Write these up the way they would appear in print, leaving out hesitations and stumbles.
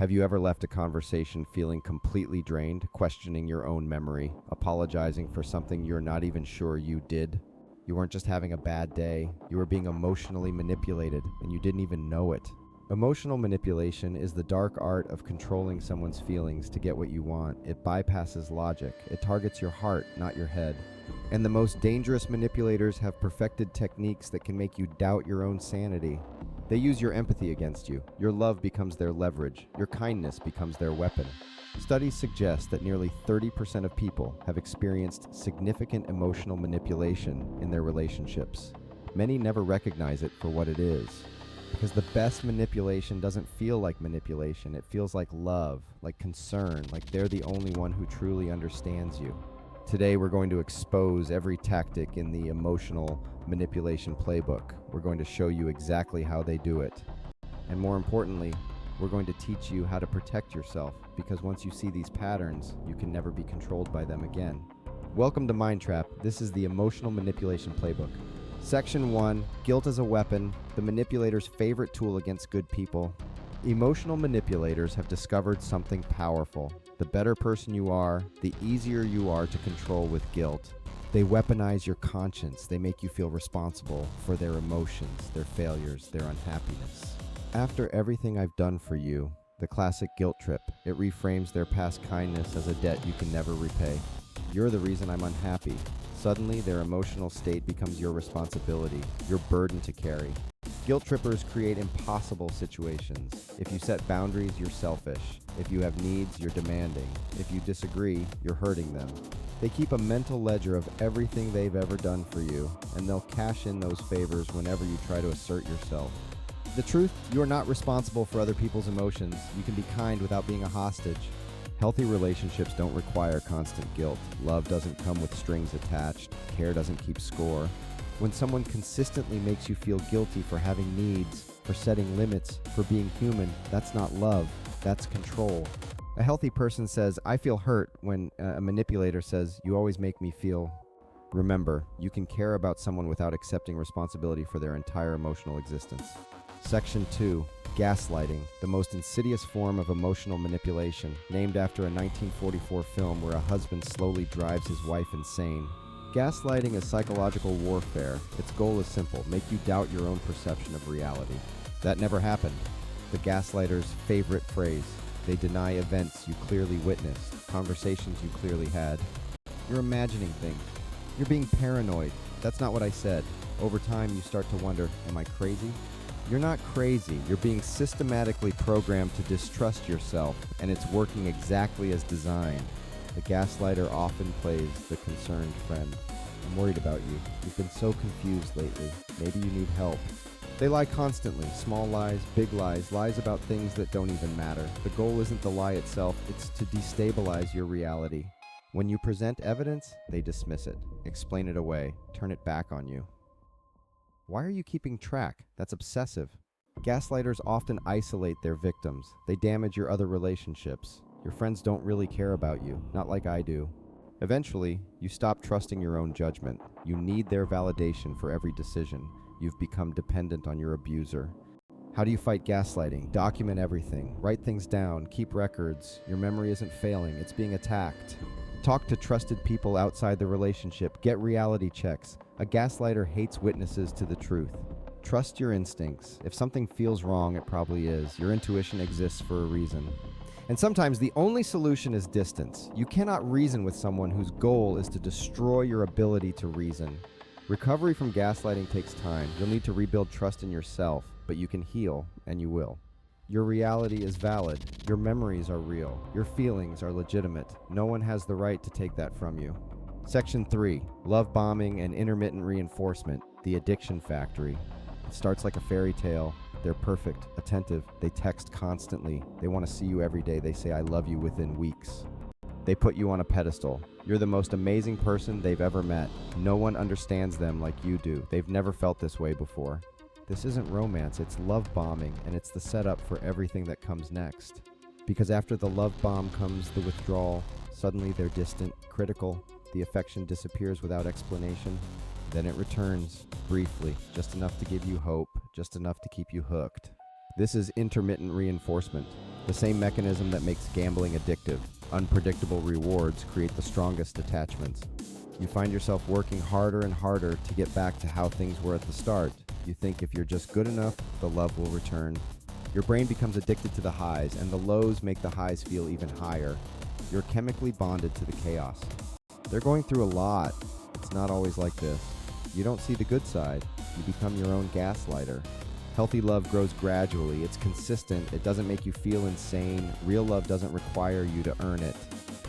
Have you ever left a conversation feeling completely drained, questioning your own memory, apologizing for something you're not even sure you did? You weren't just having a bad day, you were being emotionally manipulated, and you didn't even know it. Emotional manipulation is the dark art of controlling someone's feelings to get what you want. It bypasses logic. It targets your heart, not your head. And the most dangerous manipulators have perfected techniques that can make you doubt your own sanity. They use your empathy against you. Your love becomes their leverage. Your kindness becomes their weapon. Studies suggest that nearly 30% of people have experienced significant emotional manipulation in their relationships. Many never recognize it for what it is. Because the best manipulation doesn't feel like manipulation. It feels like love, like concern, like they're the only one who truly understands you. Today, we're going to expose every tactic in the emotional manipulation playbook. We're going to show you exactly how they do it. And more importantly, we're going to teach you how to protect yourself, because once you see these patterns, you can never be controlled by them again. Welcome to Mind Trap. This is the emotional manipulation playbook. Section 1, guilt as a weapon, the manipulator's favorite tool against good people. Emotional manipulators have discovered something powerful. The better person you are, the easier you are to control with guilt. They weaponize your conscience. They make you feel responsible for their emotions, their failures, their unhappiness. After everything I've done for you, the classic guilt trip, it reframes their past kindness as a debt you can never repay. You're the reason I'm unhappy. Suddenly, their emotional state becomes your responsibility, your burden to carry. Guilt trippers create impossible situations. If you set boundaries, you're selfish. If you have needs, you're demanding. If you disagree, you're hurting them. They keep a mental ledger of everything they've ever done for you, and they'll cash in those favors whenever you try to assert yourself. The truth, you are not responsible for other people's emotions. You can be kind without being a hostage. Healthy relationships don't require constant guilt. Love doesn't come with strings attached. Care doesn't keep score. When someone consistently makes you feel guilty for having needs, for setting limits, for being human, that's not love, that's control. A healthy person says, I feel hurt, when a manipulator says, you always make me feel. Remember, you can care about someone without accepting responsibility for their entire emotional existence. Section 2, gaslighting, the most insidious form of emotional manipulation, named after a 1944 film where a husband slowly drives his wife insane. Gaslighting is psychological warfare. Its goal is simple: make you doubt your own perception of reality. That never happened. The gaslighter's favorite phrase. They deny events you clearly witnessed, conversations you clearly had. You're imagining things. You're being paranoid. That's not what I said. Over time, you start to wonder, am I crazy? You're not crazy. You're being systematically programmed to distrust yourself, and it's working exactly as designed. The gaslighter often plays the concerned friend. I'm worried about you. You've been so confused lately. Maybe you need help. They lie constantly. Small lies, big lies, lies about things that don't even matter. The goal isn't the lie itself, it's to destabilize your reality. When you present evidence, they dismiss it, explain it away, turn it back on you. Why are you keeping track? That's obsessive. Gaslighters often isolate their victims. They damage your other relationships. Your friends don't really care about you, not like I do. Eventually, you stop trusting your own judgment. You need their validation for every decision. You've become dependent on your abuser. How do you fight gaslighting? Document everything. Write things down. Keep records. Your memory isn't failing. It's being attacked. Talk to trusted people outside the relationship. Get reality checks. A gaslighter hates witnesses to the truth. Trust your instincts. If something feels wrong, it probably is. Your intuition exists for a reason. And sometimes the only solution is distance. You cannot reason with someone whose goal is to destroy your ability to reason. Recovery from gaslighting takes time. You'll need to rebuild trust in yourself, but you can heal, and you will. Your reality is valid. Your memories are real. Your feelings are legitimate. No one has the right to take that from you. Section 3, love bombing and intermittent reinforcement, the addiction factory. It starts like a fairy tale. They're perfect, attentive, they text constantly. They want to see you every day. They say, I love you within weeks. They put you on a pedestal. You're the most amazing person they've ever met. No one understands them like you do. They've never felt this way before. This isn't romance, it's love bombing, and it's the setup for everything that comes next. Because after the love bomb comes the withdrawal. Suddenly they're distant, critical. The affection disappears without explanation. Then it returns, briefly, just enough to give you hope, just enough to keep you hooked. This is intermittent reinforcement. The same mechanism that makes gambling addictive. Unpredictable rewards create the strongest attachments. You find yourself working harder and harder to get back to how things were at the start. You think if you're just good enough, the love will return. Your brain becomes addicted to the highs, and the lows make the highs feel even higher. You're chemically bonded to the chaos. They're going through a lot. It's not always like this. You don't see the good side. You become your own gaslighter. Healthy love grows gradually. It's consistent. It doesn't make you feel insane. Real love doesn't require you to earn it.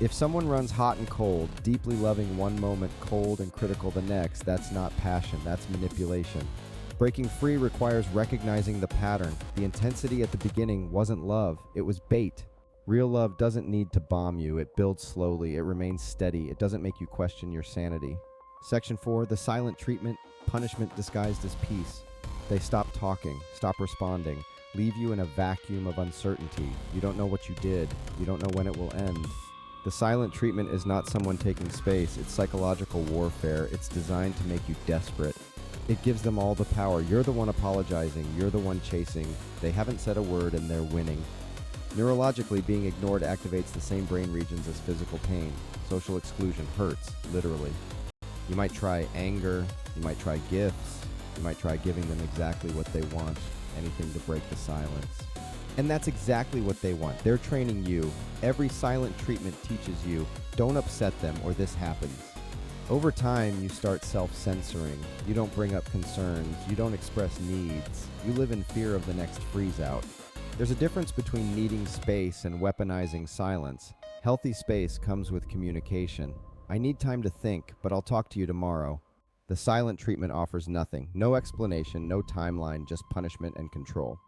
If someone runs hot and cold, deeply loving one moment, cold and critical the next, that's not passion, that's manipulation. Breaking free requires recognizing the pattern. The intensity at the beginning wasn't love, it was bait. Real love doesn't need to bomb you. It builds slowly. It remains steady. It doesn't make you question your sanity. Section 4, the silent treatment, punishment disguised as peace. They stop talking, stop responding, leave you in a vacuum of uncertainty. You don't know what you did. You don't know when it will end. The silent treatment is not someone taking space. It's psychological warfare. It's designed to make you desperate. It gives them all the power. You're the one apologizing. You're the one chasing. They haven't said a word and they're winning. Neurologically, being ignored activates the same brain regions as physical pain. Social exclusion hurts, literally. You might try anger. You might try gifts. You might try giving them exactly what they want. Anything to break the silence. And that's exactly what they want. They're training you. Every silent treatment teaches you, don't upset them or this happens. Over time, you start self-censoring. You don't bring up concerns. You don't express needs. You live in fear of the next freeze-out. There's a difference between needing space and weaponizing silence. Healthy space comes with communication. I need time to think, but I'll talk to you tomorrow. The silent treatment offers nothing. No explanation, no timeline, just punishment and control.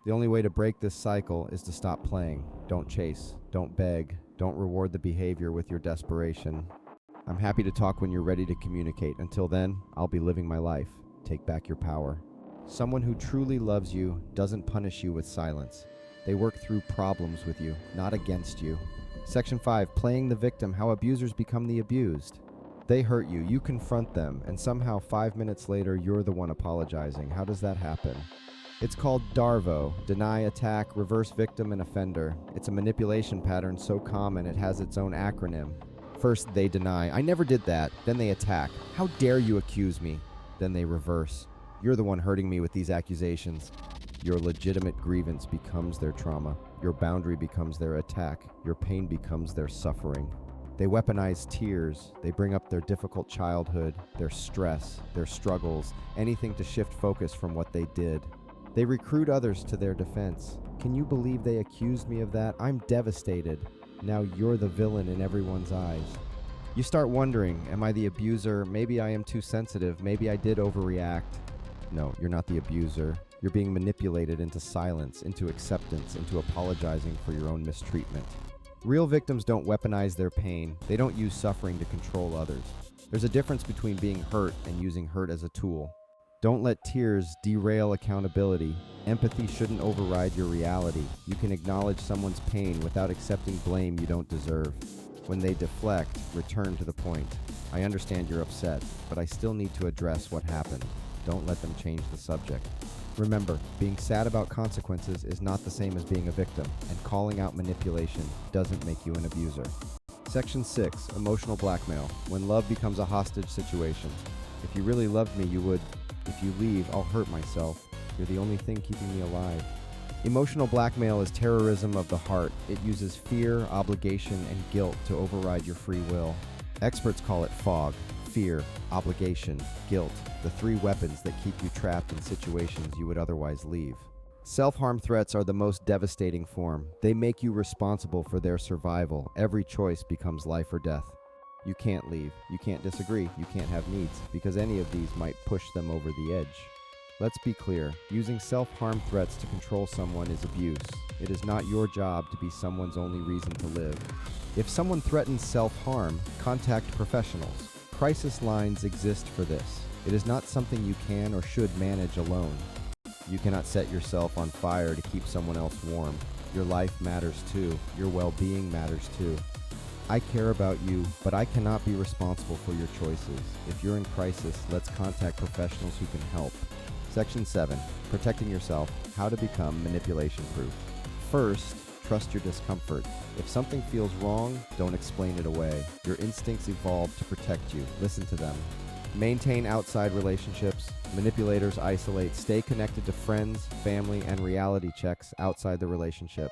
The only way to break this cycle is to stop playing. Don't chase. Don't beg. Don't reward the behavior with your desperation. I'm happy to talk when you're ready to communicate. Until then, I'll be living my life. Take back your power. Someone who truly loves you doesn't punish you with silence. They work through problems with you, not against you. Section 5, playing the victim, how abusers become the abused. They hurt you, you confront them, and somehow 5 minutes later, you're the one apologizing. How does that happen? It's called DARVO, deny, attack, reverse victim, and offender. It's a manipulation pattern so common it has its own acronym. First, they deny, I never did that. Then they attack, how dare you accuse me? Then they reverse, you're the one hurting me with these accusations. Your legitimate grievance becomes their trauma. Your boundary becomes their attack. Your pain becomes their suffering. They weaponize tears. They bring up their difficult childhood, their stress, their struggles, anything to shift focus from what they did. They recruit others to their defense. Can you believe they accused me of that? I'm devastated. Now you're the villain in everyone's eyes. You start wondering, am I the abuser? Maybe I am too sensitive. Maybe I did overreact. No, you're not the abuser. You're being manipulated into silence, into acceptance, into apologizing for your own mistreatment. Real victims don't weaponize their pain. They don't use suffering to control others. There's a difference between being hurt and using hurt as a tool. Don't let tears derail accountability. Empathy shouldn't override your reality. You can acknowledge someone's pain without accepting blame you don't deserve. When they deflect, return to the point. I understand you're upset, but I still need to address what happened. Don't let them change the subject. Remember, being sad about consequences is not the same as being a victim, and calling out manipulation doesn't make you an abuser. Section 6, emotional blackmail, when love becomes a hostage situation. If you really loved me, you would. If you leave, I'll hurt myself. You're the only thing keeping me alive. Emotional blackmail is terrorism of the heart. It uses fear, obligation, and guilt to override your free will. Experts call it fog, fear, obligation, guilt, the three weapons that keep you trapped in situations you would otherwise leave. Self-harm threats are the most devastating form. They make you responsible for their survival. Every choice becomes life or death. You can't leave, you can't disagree, you can't have needs, because any of these might push them over the edge. Let's be clear, using self-harm threats to control someone is abuse. It is not your job to be someone's only reason to live. If someone threatens self-harm, contact professionals. Crisis lines exist for this. It is not something you can or should manage alone. You cannot set yourself on fire to keep someone else warm. Your life matters too. Your well-being matters too. I care about you, but I cannot be responsible for your choices. If you're in crisis, let's contact professionals who can help. Section 7, protecting yourself, how to become manipulation-proof. First, trust your discomfort. If something feels wrong, don't explain it away. Your instincts evolved to protect you. Listen to them. Maintain outside relationships. Manipulators isolate. Stay connected to friends, family, and reality checks outside the relationship.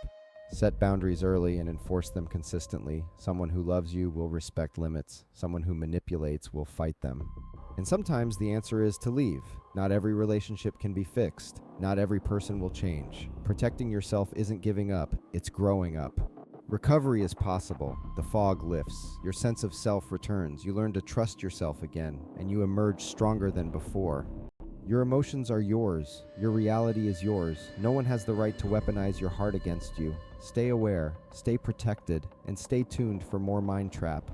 Set boundaries early and enforce them consistently. Someone who loves you will respect limits. Someone who manipulates will fight them. And sometimes the answer is to leave. Not every relationship can be fixed. Not every person will change. Protecting yourself isn't giving up, it's growing up. Recovery is possible. The fog lifts. Your sense of self returns. You learn to trust yourself again, and you emerge stronger than before. Your emotions are yours. Your reality is yours. No one has the right to weaponize your heart against you. Stay aware, stay protected, and stay tuned for more Mind Trap.